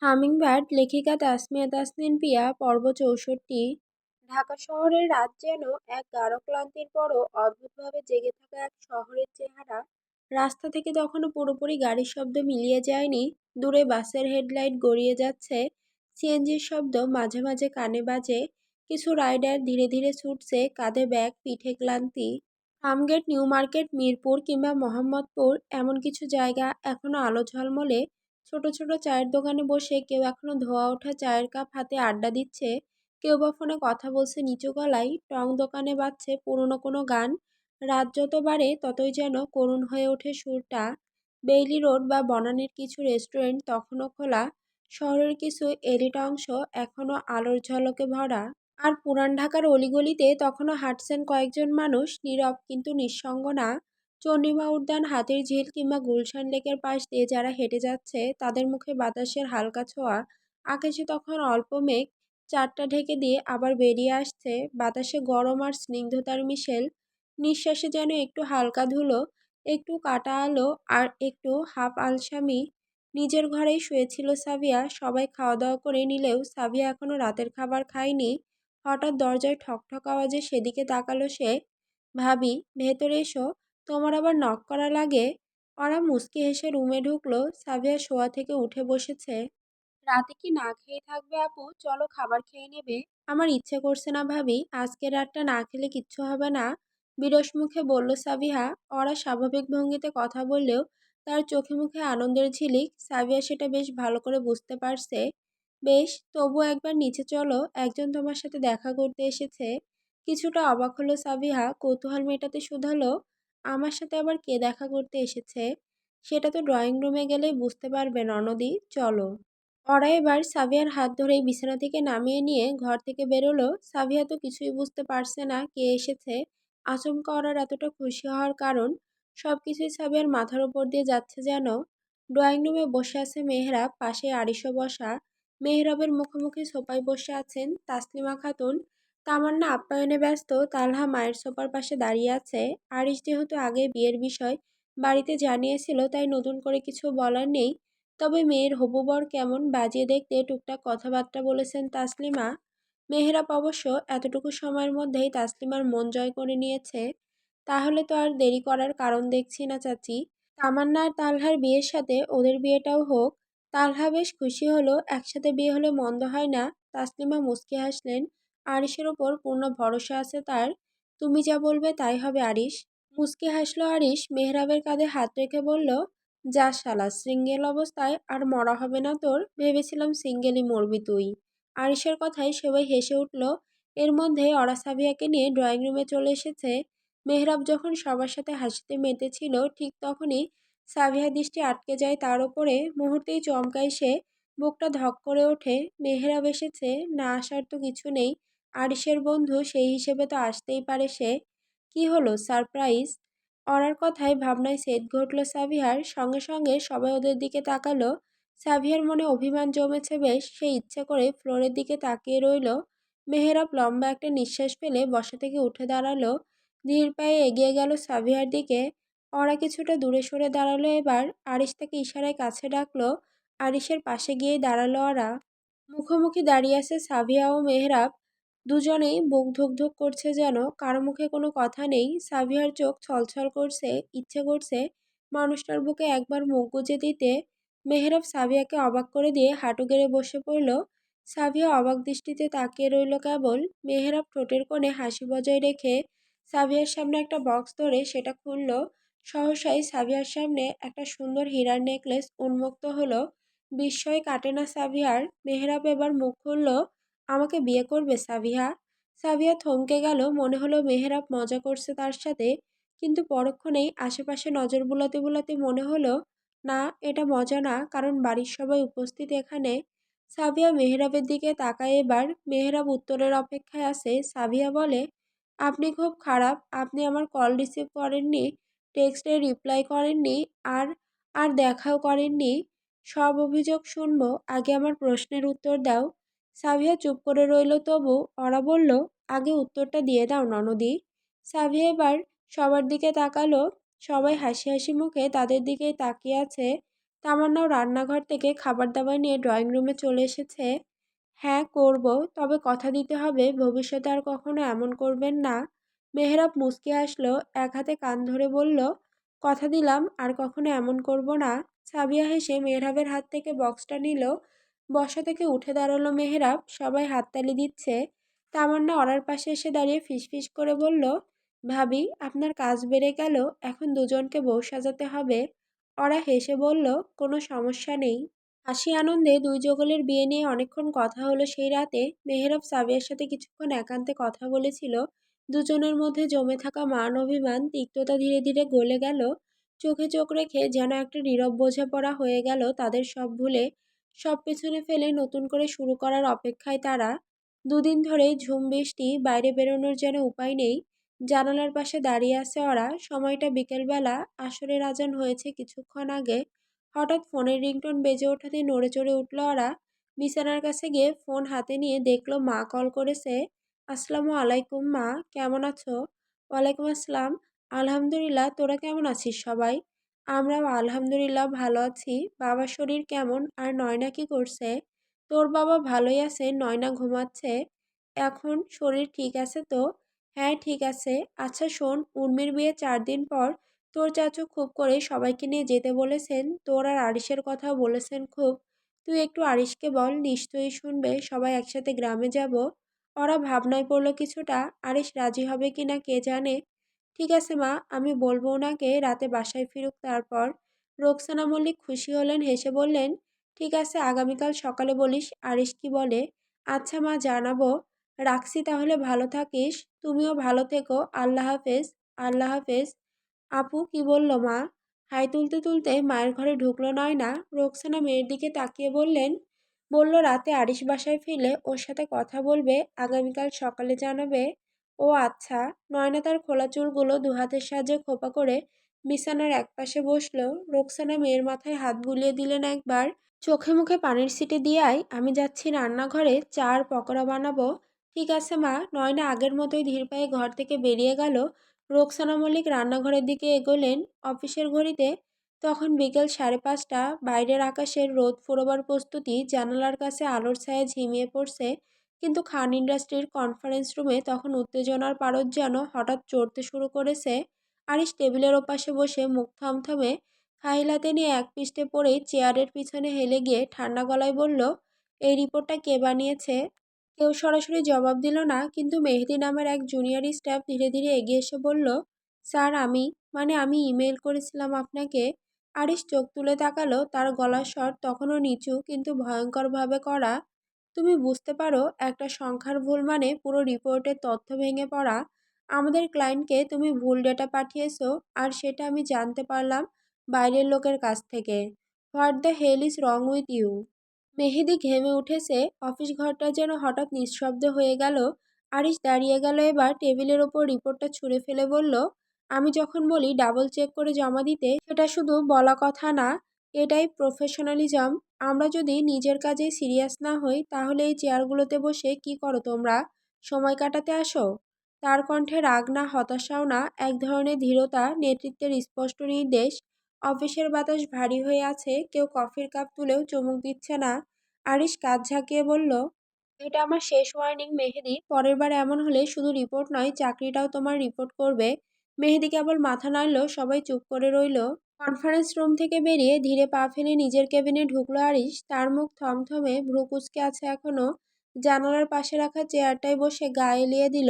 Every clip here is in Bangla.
হামিংবার্ড লেখিকা তাসমিয়া তাসনিন পিয়া পর্ব ৬৪। ঢাকা শহরের রাত যেন এক গাঢ় ক্লান্তির পরও অদ্ভুতভাবে জেগে থাকা এক শহরের চেহারা। রাস্তা থেকে তখনও পুরোপুরি গাড়ির শব্দ মিলিয়ে যায়নি। দূরে বাসের হেডলাইট গড়িয়ে যাচ্ছে, সিএনজির শব্দ মাঝে মাঝে কানে বাজে। কিছু রাইডার ধীরে ধীরে ছুটছে, কাঁধে ব্যাগ, পিঠে ক্লান্তি। ফার্মগেট, নিউ মার্কেট, মিরপুর কিংবা মোহাম্মদপুর এমন কিছু জায়গা এখনো আলো ঝলমলে। ছোট ছোট চায়ের দোকানে বসে কেউ এখনো ধোয়া ওঠা চায়ের কাপ হাতে আড্ডা দিচ্ছে, কেউ বা ফোনে কথা বলছে নিচু গলায়। টং দোকানে বাজছে পুরনো কোনো গান। রাত যত বাড়ে ততই যেন করুণ হয়ে ওঠে সুরটা। বেইলি রোড বা বনানীর কিছু রেস্টুরেন্ট তখনও খোলা। শহরের কিছু এলিট অংশ এখনো আলোর ঝলকে ভরা। আর পুরান ঢাকার অলিগলিতে তখনও হাঁটছেন কয়েকজন মানুষ, নীরব কিন্তু নিঃসঙ্গ না। চন্দ্রিমা উদ্যান, হাতির ঝিল কিংবা গুলশান লেকের পাশ দিয়ে যারা হেঁটে যাচ্ছে, তাদের মুখে বাতাসের হালকা ছোঁয়া। আকাশে তখন অল্প মেঘ, চারটা ঢেকে দিয়ে আবার বেরিয়ে আসছে। বাতাসে গরম আর স্নিগ্ধতার মিশেল। নিঃশ্বাসে যেন একটু হালকা ধুলো, একটু কাটা আলো, আর একটু হাফ আলসামি। নিজের ঘরেই শুয়েছিল সাবিয়া। সবাই খাওয়া দাওয়া করে নিলেও সাবিয়া এখনো রাতের খাবার খায়নি। হঠাৎ দরজায় ঠকঠক আওয়াজে সেদিকে তাকালো সে। ভাবি, ভেতরে এসো, তোমার আবার নক করা লাগে? ওরা মুচকি হেসে রুমে ঢুকলো। সাবিয়া শোয়া থেকে উঠে বসেছে। রাতে কি না খেয়ে থাকবে আপু? চলো খাবার খেয়ে নেবে। আমার ইচ্ছে করছে না ভাবি, আজকের রাতটা না খেলে কিচ্ছু হবে না। বিরস মুখে বলল সাবিহা। ওরা স্বাভাবিক ভঙ্গিতে কথা বললেও তার চোখে মুখে আনন্দের ঝিলিক। সাবিয়া সেটা বেশ ভালো করে বুঝতে পারছে। বেশ, তবু একবার নিচে চলো, একজন তোমার সাথে দেখা করতে এসেছে। কিছুটা অবাক হলো সাবিহা, কৌতূহল মেটাতে শুধালো, আমার সাথে আবার কে দেখা করতে এসেছে? সেটা তো ড্রয়িং রুমে গেলেই বুঝতে পারবে ননদি, চলো। ওরা এবার সাবিয়ার হাত ধরেই বিছানা থেকে নামিয়ে নিয়ে ঘর থেকে বেরোলো। সাবিয়া তো কিছুই বুঝতে পারছে না কে এসেছে, আচমকা ওরার এতটা খুশি হওয়ার কারণ। সবকিছুই সাবিয়ার মাথার উপর দিয়ে যাচ্ছে যেন। ড্রয়িং রুমে বসে আছে মেহরাব, পাশে আরিশও বসা। মেহরাবের মুখোমুখি সোফায় বসে আছেন তাসলিমা খাতুন। তামান্না আপ্যায়নে ব্যস্ত, তালহা মায়ের সোফার পাশে দাঁড়িয়ে আছে। আরিশ যেহেতু আগে বিয়ের বিষয় বাড়িতে জানিয়েছিল, তাই নতুন করে কিছু বলার নেই। তবে মেয়ের হবু বর কেমন বাজিয়ে দেখতে টুকটাক কথাবার্তা বলেছেন তাসলিমা। মেহরাব অবশ্য এতটুকু সময়ের মধ্যেই তাসলিমার মন জয় করে নিয়েছে। তাহলে তো আর দেরি করার কারণ দেখছি না চাচি। তামান্না আর তালহার বিয়ের সাথে ওদের বিয়েটাও হোক। তালহা বেশ খুশি হলো, একসাথে বিয়ে হলে মন্দ হয় না। তাসলিমা মুচকি হাসলেন। আরিশের ওপর পূর্ণ ভরসা আছে তার। তুমি যা বলবে তাই হবে আরিশ। মুচকি হাসলো আরিশ, মেহরাবের কাঁধে হাত রেখে বলল, যা শালা, সিঙ্গেল অবস্থায় আর মরা হবে না তোর? ভেবেছিলাম সিঙ্গেলই মরবি তুই। আরিশের কথায় সবাই হেসে উঠল। এর মধ্যে ওরা সাবিয়াকে নিয়ে ড্রয়িং রুমে চলে এসেছে। মেহরাব যখন সবার সাথে হাসিতে মেতেছিল, ঠিক তখনই সাবিহার দৃষ্টি আটকে যায় তার ওপরে। মুহূর্তেই চমকায় সে, বুকটা ধক করে ওঠে। মেহরাব এসেছে, না আসার তো কিছু নেই। আরিশের বন্ধু, সেই হিসেবে তো আসতেই পারে সে। কি হলো, সারপ্রাইজ? অরার কথায় ভাবনায় সেদ ঘটল সাবিহার। সঙ্গে সঙ্গে সবাই ওদের দিকে তাকালো। সাবিহার মনে অভিমান জমেছে বেশ, সে ইচ্ছে করে ফ্লোরের দিকে তাকিয়ে রইল। মেহরাব লম্বা একটা নিঃশ্বাস ফেলে বসা থেকে উঠে দাঁড়ালো। ধীর পায়ে এগিয়ে গেল সাবিহার দিকে। ওরা কিছুটা দূরে সরে দাঁড়ালো এবার। আরিশ তাকে ইশারায় কাছে ডাকলো। আরিশের পাশে গিয়েই দাঁড়ালো ওরা। মুখোমুখি দাঁড়িয়ে আছে সাবিয়া ও মেহরাব। দুজনেই বুক ধুকধুক করছে যেন। কারো মুখে কোনো কথা নেই। সাবিয়ার চোখ ছলছল করছে, ইচ্ছে করছে মানুষটার বুকে একবার মুখ গুজে দিতে। মেহরাব সাবিয়াকে অবাক করে দিয়ে হাঁটু গেড়ে বসে পড়ল। সাবিয়া অবাক দৃষ্টিতে তাকিয়ে রইল কেবল। মেহরাব ঠোঁটের কোণে হাসি বজায় রেখে সাবিয়ার সামনে একটা বক্স ধরে সেটা খুলল। সহসাই সাবিয়ার সামনে একটা সুন্দর হীরার নেকলেস উন্মুক্ত হলো। বিস্ময় কাটে না সাবিয়ার। মেহরাব এবার মুখ খুলল, আমাকে বিয়ে করবে সাবিহা? সাবিয়া থমকে গেল, মনে হলো মেহরাব মজা করছে তার সাথে। কিন্তু পরক্ষণেই আশেপাশে নজর বুলাতে বুলাতে মনে হলো, না, এটা মজা না, কারণ বাড়ির সবাই উপস্থিত এখানে। সাবিয়া মেহরাবের দিকে তাকায় এবার। মেহরাব উত্তরের অপেক্ষায় আছে। সাবিয়া বলে, আপনি খুব খারাপ, আপনি আমার কল রিসিভ করেননি, টেক্সটে রিপ্লাই করেননি, আর আর দেখাও করেননি। সব অভিযোগ শুনবো, আগে আমার প্রশ্নের উত্তর দাও। সাবিয়া চুপ করে রইল তবু। ওরা বলল, আগে উত্তরটা দিয়ে দাও ননদি। সাবিয়া এবার সবার দিকে তাকালো। সবাই হাসি হাসি মুখে তাদের দিকেই তাকিয়ে আছে। তামান্নাও রান্নাঘর থেকে খাবার দাবার নিয়ে ড্রয়িং রুমে চলে এসেছে। হ্যাঁ করব, তবে কথা দিতে হবে ভবিষ্যতে আর কখনো এমন করবেন না। মেহরাব মুচকি হাসলো, এক হাতে কান ধরে বলল, কথা দিলাম আর কখনো এমন করব না। সাবিয়া হেসে মেহরাবের হাত থেকে বক্সটা নিল। বসা থেকে উঠে দাঁড়ালো মেহরাব, সবাই হাততালি দিচ্ছে। তামান্না অরার পাশে এসে দাঁড়িয়ে ফিসফিস করে বলল, ভাবি আপনার কাজ বেড়ে গেল, এখন দুজনকে বউ সাজাতে হবে। অরা হেসে বলল, কোনো সমস্যা নেই। হাসি আনন্দে দুই যুগলের বিয়ে নিয়ে অনেকক্ষণ কথা হলো সেই রাতে। মেহরাব সাবিয়ার সাথে কিছুক্ষণ একান্তে কথা বলেছিল। দুজনের মধ্যে জমে থাকা মান অভিমান তিক্ততা ধীরে ধীরে গলে গেল। চোখে চোখ রেখে যেন একটা নীরব বোঝাপড়া হয়ে গেল তাদের, সব ভুলে সব পেছনে ফেলে নতুন করে শুরু করার অপেক্ষায় তারা। দুদিন ধরেই ঝুম বৃষ্টি, বাইরে বেরোনোর যেন উপায় নেই। জানালার পাশে দাঁড়িয়ে আছে ওরা। সময়টা বিকেলবেলা, আসরের আজান হয়েছে কিছুক্ষণ আগে। হঠাৎ ফোনের রিংটোন বেজে ওঠাতে নড়ে চড়ে উঠল ওরা। বিছানার কাছে গিয়ে ফোন হাতে নিয়ে দেখলো মা কল করেছে। আসসালামু আলাইকুম মা, কেমন আছো? ওয়ালাইকুম আসসালাম। আলহামদুলিল্লাহ, তোরা কেমন আছিস সবাই? আমরাও আলহামদুলিল্লাহ ভালো আছি। বাবার শরীর কেমন আর নয়না কি করছে? তোর বাবা ভালোই আছে, নয়না ঘুমাচ্ছে। এখন শরীর ঠিক আছে তো? হ্যাঁ ঠিক আছে। আচ্ছা শোন, উর্মির বিয়ে 4 দিন পর। তোর চাচু খুব করে সবাইকে নিয়ে যেতে বলেছেন, তোর আর আরিসের কথাও বলেছেন খুব। তুই একটু আরিসকে বল, নিশ্চয়ই শুনবে, সবাই একসাথে গ্রামে যাব। ওরা ভাবনায় পড়ল কিছুটা, আরিস রাজি হবে কিনা কে জানে। ঠিক আছে মা, আমি বলবো ওনাকে, রাতে বাসায় ফিরুক তারপর। রোকসানা মল্লিক খুশি হলেন, হেসে বললেন, ঠিক আছে আগামীকাল সকালে বলিস আরিস কি বলে। আচ্ছা মা, জানাবো। রাখছি তাহলে, ভালো থাকিস। তুমিও ভালো থেকো, আল্লাহ হাফেজ। আল্লাহ হাফেজ। আপু কি বলল মা? হাই তুলতে তুলতে মায়ের ঘরে ঢুকলো নয়না। রোকসানা মেয়ের দিকে তাকিয়ে বললেন, বলল রাতে আরিশ বাসায় ফিরলে ওর সাথে কথা বলবে, আগামীকাল সকালে জানাবে। ও আচ্ছা। নয়না তার খোলা চুলগুলো দুহাতের সাহায্যে খোপা করে বিছানার একপাশে বসলো। রোকসানা মেয়ের মাথায় হাত বুলিয়ে দিলেন একবার। চোখে মুখে পানির ছিটে দিয়ে আয়, আমি যাচ্ছি রান্নাঘরে, চা আর পকোড়া বানাবো। ঠিক আছে মা। নয়না আগের মতোই ধীর পায়ে ঘর থেকে বেরিয়ে গেল। রোকসানা মল্লিক রান্নাঘরের দিকে এগোলেন। অফিসের ঘড়িতে তখন বিকেল 5:30। বাইরের আকাশের রোদ ফুরোবার প্রস্তুতি, জানালার কাছে আলোর ছায়া ঝিমিয়ে পড়ছে। কিন্তু খান ইন্ডাস্ট্রির কনফারেন্স রুমে তখন উত্তেজনার পারদ যেন হঠাৎ চড়তে শুরু করেছে। আরিশ টেবিলের ওপাশে বসে মুখ থমথমে, ফাইল হাতে নিয়ে এক পৃষ্ঠে পড়েই চেয়ারের পিছনে হেলে গিয়ে ঠান্ডা গলায় বলল, এই রিপোর্টটা কে বানিয়েছে? কেউ সরাসরি জবাব দিল না, কিন্তু মেহেদি নামের এক জুনিয়র স্টাফ ধীরে ধীরে এগিয়ে এসে বলল, স্যার আমি, মানে আমি ইমেল করেছিলাম আপনাকে। আরিশ চোখ তুলে তাকালো, তার গলার স্বর তখনও নিচু কিন্তু ভয়ঙ্করভাবে কড়া। তুমি বুঝতে পারো একটা সংখ্যার ভুল মানে পুরো রিপোর্টের তথ্য ভেঙে পড়া। আমাদের ক্লায়েন্টকে তুমি ভুল ডেটা পাঠিয়েছো, আর সেটা আমি জানতে পারলাম বাইরের লোকের কাছ থেকে। What the hell is wrong with you? Mehedi ঘেমে উঠেছে। অফিস ঘরটা যেন হঠাৎ নিঃশব্দ হয়ে গেল। আরিশ দাঁড়িয়ে গেল, এবার টেবিলের ওপর রিপোর্টটা ছুঁড়ে ফেলে বলল, আমি যখন বলি ডাবল চেক করে জমা দিতে, সেটা শুধু বলা কথা না, এটাই প্রফেশনালিজম। আমরা যদি নিজের কাজে সিরিয়াস না হই, তাহলে এই চেয়ারগুলোতে বসে কি করো তোমরা? সময় কাটাতে আসো? তার কণ্ঠে রাগ না, হতাশাও না, এক ধরনের ধীরতা, নেতৃত্বের স্পষ্ট নির্দেশ। অফিসের বাতাস ভারী হয়ে আছে, কেউ কফির কাপ তুলেও চুমুক দিচ্ছে না। আরিশ কাঁধ ঝাঁকিয়ে বলল, এটা আমার শেষ ওয়ার্নিং মেহেদি, পরের বার এমন হলে শুধু রিপোর্ট নয়, চাকরিটাও তোমার রিপোর্ট করবে। মেহেদি কেবল মাথা নাড়ল, সবাই চুপ করে রইল। কনফারেন্স রুম থেকে বেরিয়ে ধীরে পা ফেলে নিজের কেবিনে ঢুকলো আরিশ। তার মুখ থমথমে, ভ্রু কুঁচকে আছে এখনো। জানালার পাশে রাখা চেয়ারটায় বসে গা এলিয়ে দিল।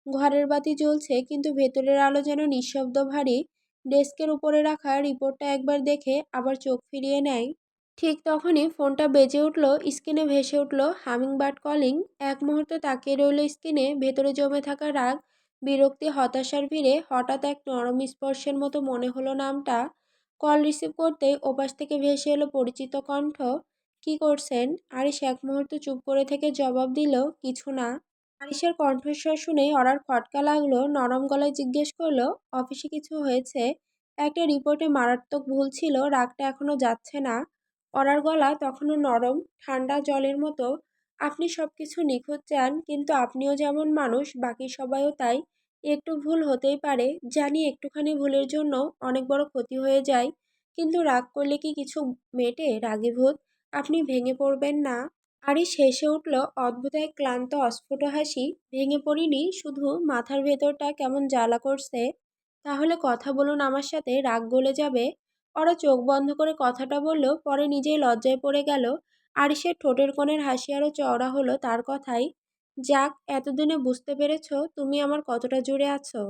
ঘরের বাতি জ্বলছে, কিন্তু ভেতরের আলো যেন নিঃশব্দ ভারী। ডেস্কের উপরে রাখা রিপোর্টটা একবার দেখে আবার চোখ ফিরিয়ে নেয়। ঠিক তখনই ফোনটা বেজে উঠল। স্ক্রিনে ভেসে উঠল হামিংবার্ড কলিং। এক মুহূর্ত তাকিয়ে রইল স্ক্রিনে। ভেতরে জমে থাকা রাগ, বিরক্তি, হতাশার ভিড়ে হঠাৎ এক নরম স্পর্শের মতো মনে হলো নামটা। কল রিসিভ করতেই ওপাশ থেকে ভেসে এলো পরিচিত কণ্ঠ। কি করছেন? আরিশ এক মুহূর্ত চুপ করে থেকে জবাব দিল, কিছু না। আরিশের কণ্ঠস্বর শুনেই অরার খটকা লাগলো। নরম গলায় জিজ্ঞেস করলো, অফিসে কিছু হয়েছে? একটা রিপোর্টে মারাত্মক ভুল ছিল, রাগটা এখনো যাচ্ছে না। অরার গলা তখনও নরম, ঠান্ডা জলের মতো। আপনি সবকিছু নিখুঁত চান, কিন্তু আপনিও যেমন মানুষ, বাকি সবাইও তাই। একটু ভুল হতেই পারে, জানি একটুখানি ভুলের জন্য অনেক বড় ক্ষতি হয়ে যায়। কিন্তু রাগ করলে কি কিছু মেটে? রাগীভূত আপনি ভেঙে পড়বেন না। আরিশ হেসে উঠল, অদ্ভুত এক ক্লান্ত অস্ফুট হাসি। ভেঙে পড়িনি, শুধু মাথার ভেতরটা কেমন জ্বালা করছে। তাহলে কথা বলুন আমার সাথে, রাগ গলে যাবে। ওরা চোখ বন্ধ করে কথাটা বলল, পরে নিজেই লজ্জায় পড়ে গেল। আরিশের ঠোঁটের কোণের হাসি আরো চওড়া হলো তার কথাই। যাক, এতদিনে বুঝতে পেরেছ তুমি আমার কতটা জুড়ে আছো।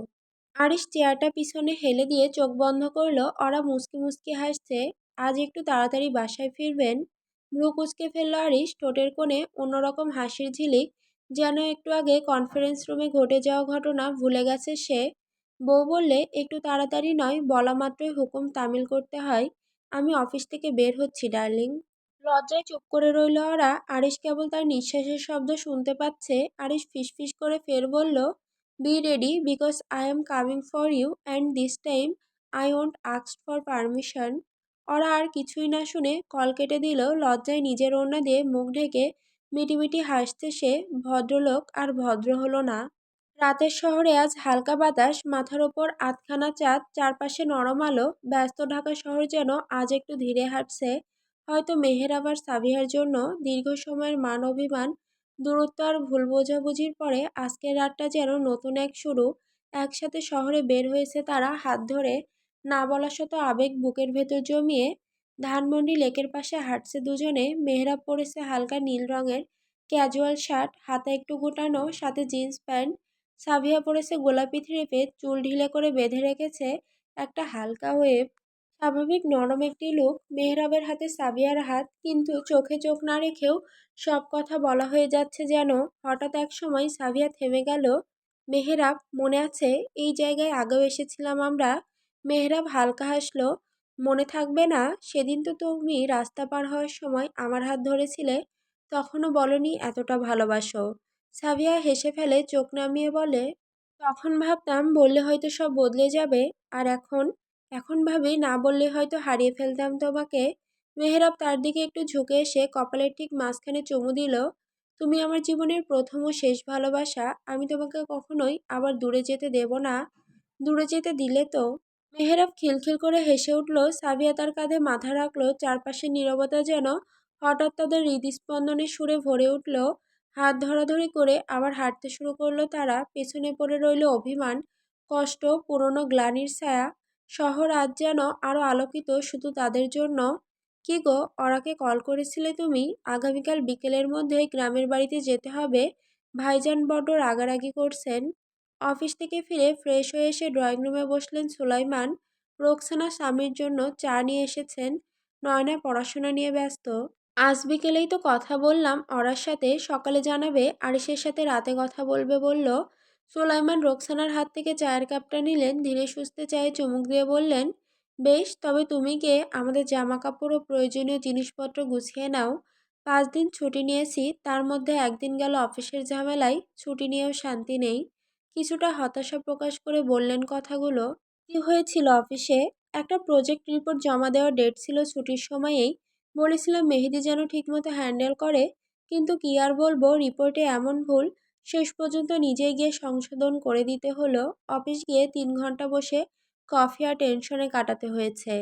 আরিশ চেয়ারটা পিছনে হেলে দিয়ে চোখ বন্ধ করলো। ওরা মুচকি মুচকি হাসছে। আজ একটু তাড়াতাড়ি বাসায় ফিরবেন? ভ্রু কুচকে ফেলল আরিশ, ঠোঁটের কোণে অন্যরকম হাসির ঝিলিক। যেন একটু আগে কনফারেন্স রুমে ঘটে যাওয়া ঘটনা ভুলে গেছে সে। বউ বললে, একটু তাড়াতাড়ি নয়, বলা মাত্রই হুকুম তামিল করতে হয়। আমি অফিস থেকে বের হচ্ছি ডার্লিং। লজ্জায় চুপ করে রইল ওরা। আরিশ কেবল তার নিঃশ্বাসের শব্দ শুনতে পাচ্ছে। আরিশ ফিসফিস করে ফের বলল, be ready because I am coming for you and this time I won't ask for permission. ওরা আর কিছুই না শুনে কল কেটে দিল। লজ্জায় নিজের ওড়না দিয়ে মুখ ঢেকে মিটিমিটি হাসছে সে। ভদ্রলোক আর ভদ্র হলো না। রাতের শহরে আজ হালকা বাতাস, মাথার ওপর আধখানা চাঁদ, চারপাশে নরম আলো। ব্যস্ত ঢাকা শহর যেন আজ একটু ধীরে হাঁটছে। হয়তো মেহেরাব আর সাবিহার জন্য দীর্ঘ সময়ের মান অভিমান, দূরত্ব আর ভুল বোঝাবুঝির পরে আজকের রাতটা যেন নতুন এক শুরু। একসাথে শহরে বের হয়েছে তারা, হাত ধরে, না বলা শত আবেগ বুকের ভেতর জমিয়ে। ধানমন্ডি লেকের পাশে হাঁটছে দুজনে। মেহেরাব পরেছে হালকা নীল রঙের ক্যাজুয়াল শার্ট, হাতে একটু গুটানো, সাথে জিন্স প্যান্ট। সাবিহা পরেছে গোলাপি থ্রি, চুল ঢিলে করে বেঁধে রেখেছে একটা হালকা ওয়েভ। স্বাভাবিক নরম একটি লুক। মেহরাবের হাতে সাবিয়ার হাত, কিন্তু চোখে চোখ না রেখেও সব কথা বলা হয়ে যাচ্ছে যেন। হঠাৎ এক সময় সাবিয়া থেমে গেল। মেহরাব, মনে আছে এই জায়গায় আগেও এসেছিলাম আমরা? মেহরাব হালকা হাসলো। মনে থাকবে না? সেদিন তো তুমি রাস্তা পার হওয়ার সময় আমার হাত ধরেছিলে। তখনও বলনি এতটা ভালোবাসো। সাবিয়া হেসে ফেলে, চোখ নামিয়ে বলে, তখন ভাবতাম বললে হয়তো সব বদলে যাবে। আর এখন? এখন ভাবি না বললে হয়তো হারিয়ে ফেলতাম তোমাকে। মেহরাব তার দিকে একটু ঝুঁকে এসে কপালের ঠিক মাঝখানে চুমু দিল। তুমি আমার জীবনের প্রথম ও শেষ ভালোবাসা। আমি তোমাকে কখনোই আবার দূরে যেতে দেব না। দূরে যেতে দিলে তো। মেহরাব খিলখিল করে হেসে উঠল। সাবিয়া তার কাঁধে মাথা রাখলো। চারপাশে নীরবতা যেন হঠাৎ তাদের হৃদস্পন্দনের সুরে ভরে উঠল। হাত ধরাধরি করে আবার হাঁটতে শুরু করলো তারা। পেছনে পড়ে রইল অভিমান, কষ্ট, পুরনো গ্লানির ছায়া। শহর আজ যেন আরো আলোকিত শুধু তাদের জন্য। কি গো, ওরাকে কল করেছিলে তুমি? আগামীকাল বিকেলের মধ্যে গ্রামের বাড়িতে যেতে হবে। ভাইজান বড্ড রাগারাগি করছেন। অফিস থেকে ফিরে ফ্রেশ হয়ে এসে ড্রয়িং রুমে বসলেন সুলাইমান। রোকসানা স্বামীর জন্য চা নিয়ে এসেছেন। নয়না পড়াশোনা নিয়ে ব্যস্ত। আজ বিকেলেই তো কথা বললাম ওরার সাথে, সকালে জানাবে। আরিশের সাথে রাতে কথা বলবে বলল। সুলাইমান রোকসানার হাত থেকে চায়ের কাপটা নিলেন। ধীরে সুস্থে চায়ে চুমুক দিয়ে বললেন, বেশ, তবে তুমি গিয়ে আমাদের জামা কাপড় ও প্রয়োজনীয় জিনিসপত্র গুছিয়ে নাও। 5 দিন ছুটি নিয়েছি, তার মধ্যে একদিন গেল অফিসের ঝামেলায়। ছুটি নিয়েও শান্তি নেই। কিছুটা হতাশা প্রকাশ করে বললেন কথাগুলো। কি হয়েছিল অফিসে? একটা প্রজেক্ট রিপোর্ট জমা দেওয়ার ডেট ছিল ছুটির সময়েই। বলেছিলাম মেহেদি যেন ঠিকমতো হ্যান্ডেল করে, কিন্তু কি আর বলবো, রিপোর্টে এমন ভুল, শেষ পর্যন্ত নিজেই গিয়ে সংশোধন করে দিতে হলো। অফিস গিয়ে 3 ঘন্টা বসে কফি আর টেনশনে কাটাতে হয়েছে।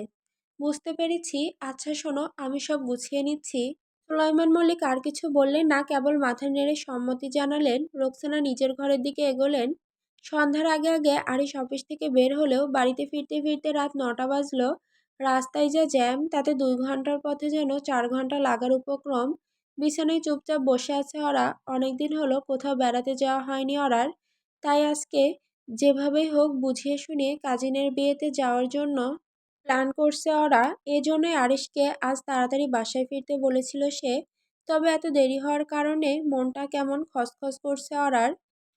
বুঝতে পেরেছি। আচ্ছা শোনো, আমি সব গুছিয়ে নিচ্ছি। সুলাইমান মল্লিক আর কিছু বললেন না, কেবল মাথা নেড়ে সম্মতি জানালেন। রোকসানা নিজের ঘরের দিকে এগোলেন। সন্ধ্যার আগে আগে আরিশ অফিস থেকে বের হলেও বাড়িতে ফিরতে ফিরতে রাত 9টা বাজলো। রাস্তায় যা জ্যাম, তাতে 2 ঘন্টার পথে যেন 4 ঘন্টা লাগার উপক্রম। বিছানায় চুপচাপ বসে আছে ওরা। অনেকদিন হলো কোথাও বেড়াতে যাওয়া হয়নি ওরার। তাই আজকে যেভাবেই হোক বুঝিয়ে শুনিয়ে কাজিনের বিয়েতে যাওয়ার জন্য প্ল্যান করছে ওরা। এজন্যই আরিশকে আজ তাড়াতাড়ি বাসায় ফিরতে বলেছিল সে। তবে এত দেরি হওয়ার কারণে মনটা কেমন খসখস করছে ওরার।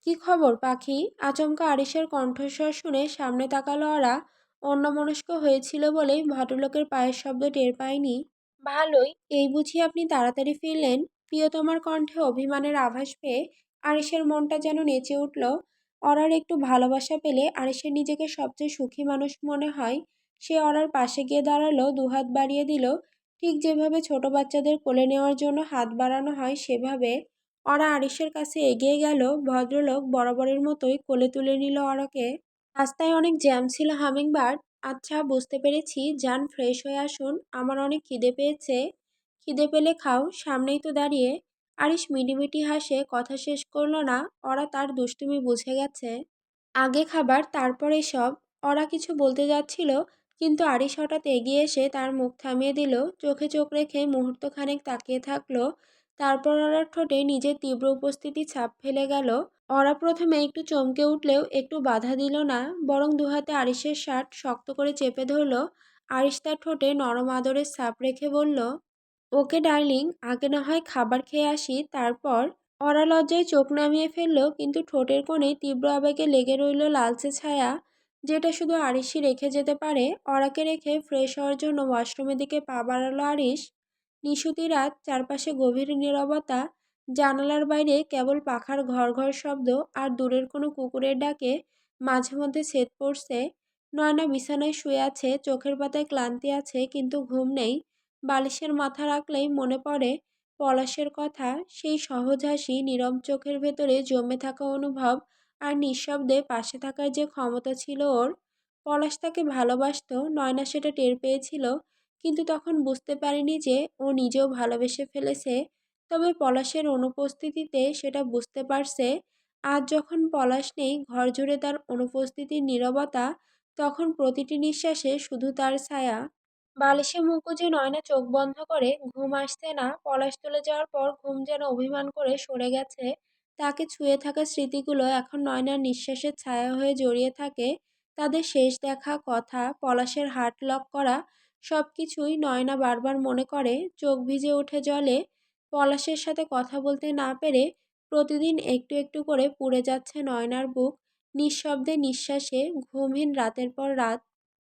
কি খবর পাখি? আচমকা আরিশের কণ্ঠস্বর শুনে সামনে তাকালো ওরা। অন্যমনস্ক হয়েছিল বলেই ভদ্রলোকের পায়ের শব্দ টের পায়নি। ভালোই, এই বুঝি আপনি তাড়াতাড়ি ফিরলেন? প্রিয়তমার কণ্ঠে অভিমানের আভাস পেয়ে আরিশের মনটা যেন নেচে উঠল। অরার একটু ভালোবাসা পেলে আরিশের নিজেকে সবচেয়ে সুখী মানুষ মনে হয়। সে অরার পাশে গিয়ে দাঁড়ালো, দুহাত বাড়িয়ে দিল। ঠিক যেভাবে ছোট বাচ্চাদের কোলে নেওয়ার জন্য হাত বাড়ানো হয় সেভাবে। অরা আরিশের কাছে এগিয়ে গেল। ভদ্রলোক বরাবরের মতোই কোলে তুলে নিল অরাকে। রাস্তায় অনেক জ্যাম ছিল হামিংবার্ড। আচ্ছা, বুঝতে পেরেছি। যান, ফ্রেশ হয়ে আসুন। আমার অনেক খিদে পেয়েছে। খিদে পেলে খাও, সামনেই তো দাঁড়িয়ে। আরিশ মিটিমিটি হাসে, কথা শেষ করলো না। ওরা তার দুষ্টুমি বুঝে গেছে। আগে খাবার তারপর এসব। ওরা কিছু বলতে যাচ্ছিল, কিন্তু আরিশ হঠাৎ এগিয়ে এসে তার মুখ থামিয়ে দিল। চোখে চোখ রেখে মুহূর্তখানেক তাকিয়ে থাকলো। তারপর ওরা ঠোঁটে নিজের তীব্র উপস্থিতি ছাপ ফেলে গেল। ওরা প্রথমে একটু চমকে উঠলেও একটু বাধা দিল না, বরং দুহাতে আরিশের শার্ট শক্ত করে চেপে ধরল। আরিশ তার ঠোঁটে নরম আদরের ছাপ রেখে বলল, ওকে ডার্লিং, আগে না হয় খাবার খেয়ে আসি, তারপর। ওরা লজ্জায় চোখ নামিয়ে ফেলল, কিন্তু ঠোঁটের কোণে তীব্র আবেগে লেগে রইল লালচে ছায়া, যেটা শুধু আরিশই রেখে যেতে পারে। ওরাকে রেখে ফ্রেশ হওয়ার জন্য ওয়াশরুমের দিকে পা বাড়ালো আরিশ। নিশুতি রাত, চারপাশে গভীর নীরবতা। জানালার বাইরে কেবল পাখার ঘর ঘর শব্দ, আর দূরের কোনো কুকুরের ডাকে মাঝে মধ্যে ছেদ পড়ছে। নয়না বিছানায় শুয়ে আছে, চোখের পাতায় ক্লান্তি আছে, কিন্তু ঘুম নেই। বালিশের মাথা রাখলেই মনে পড়ে পলাশের কথা, সেই সহজ হাসি, নীরব চোখের ভেতরে জমে থাকা অনুভব, আর নিঃশব্দে পাশে থাকার যে ক্ষমতা ছিল ওর। পলাশ তাকে ভালোবাসতো, নয়না সেটা টের পেয়েছিল, কিন্তু তখন বুঝতে পারেনি যে ও নিজেও ভালোবেসে ফেলেছে। তবে পলাশের অনুপস্থিতিতে সেটা বুঝতে পারছে। আজ যখন পলাশ নেই, ঘর জুড়ে তার অনুপস্থিতির নীরবতা, তখন প্রতিটি নিঃশ্বাসে শুধু তার ছায়া। বালিশে মুখ গুজে নয়না চোখ বন্ধ করে। ঘুম আসছে না। পলাশ চলে যাওয়ার পর ঘুম যেন অভিমান করে সরে গেছে। তাকে ছুঁয়ে থাকা স্মৃতিগুলো এখন নয়নার নিঃশ্বাসের ছায়া হয়ে জড়িয়ে থাকে। তাদের শেষ দেখা, কথা, পলাশের হার্ট লক করা, সবকিছুই নয়না বারবার মনে করে। চোখ ভিজে ওঠে জলে। পলাশের সাথে কথা বলতে না পেরে প্রতিদিন একটু একটু করে পুড়ে যাচ্ছে নয়নার বুক। নিঃশব্দে নিঃশ্বাসে, ঘুমহীন রাতের পর রাত।